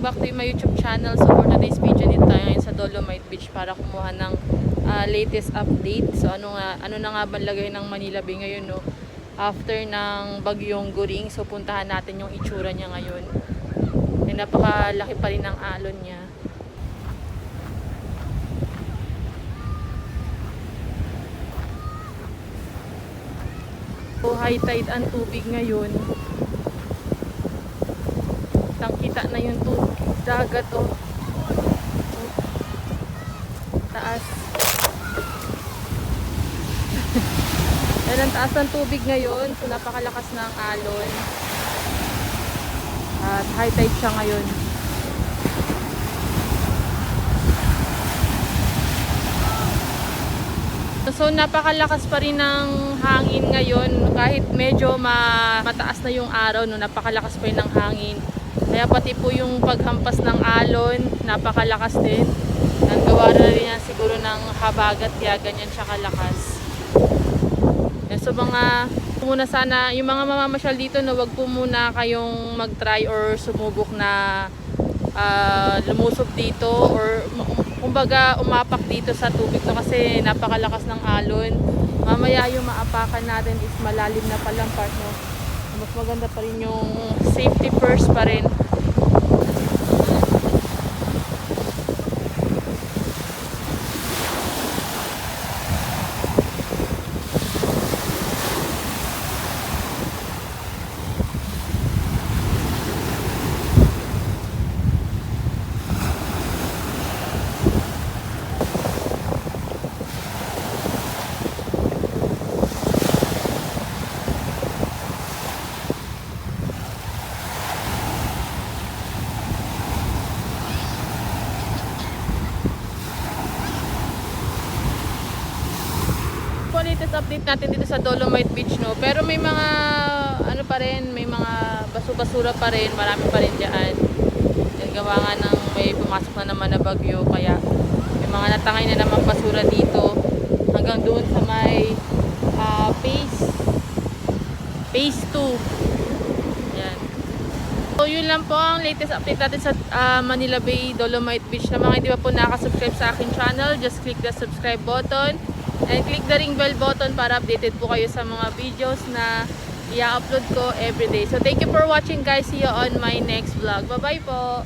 welcome back to my YouTube channel. So for today's video dito tayo ngayon sa Dolomite Beach para kumuha ng latest update. So ano na nga ba lagay ng Manila Bay ngayon, no? After ng bagyong Goring. So puntahan natin yung itsura niya ngayon. Ay, napakalaki pa rin ng alon niya. So high tide ang tubig ngayon. Kita na yung dagat, oh. Taas. Yan ang taas ng tubig ngayon. So napakalakas na ang alon. At high tide siya ngayon. So napakalakas pa rin ng hangin ngayon. Kahit medyo mataas na yung araw, no, napakalakas pa rin ng hangin. Kaya pati po yung paghampas ng alon, napakalakas din. Nagawa na rin yan siguro ng habagat, kaya ganyan siya kalakas. So mga, muna sana, yung mga mamamasyal dito, no, wag po muna kayong mag-try or sumubok na lumusob dito or kumbaga umapak dito sa tubig to kasi napakalakas ng alon. Mamaya yung maapakan natin is malalim na palang part, no. Mas maganda pa rin yung safety first pa rin. Latest update natin dito sa Dolomite Beach, no, pero may mga ano pa rin, may mga basura pa rin, marami pa rin diyan. Gawa nga ng may pumasok na naman na bagyo, kaya may mga natangay na naman basura dito hanggang doon sa may phase 2. Yan. So yun lang po ang latest update natin sa Manila Bay, Dolomite Beach. Na mga hindi pa po nakasubscribe sa akin channel, just click the subscribe button and click the ring bell button para updated po kayo sa mga videos na i-upload ko everyday. So thank you for watching, guys. See you on my next vlog. Bye bye po.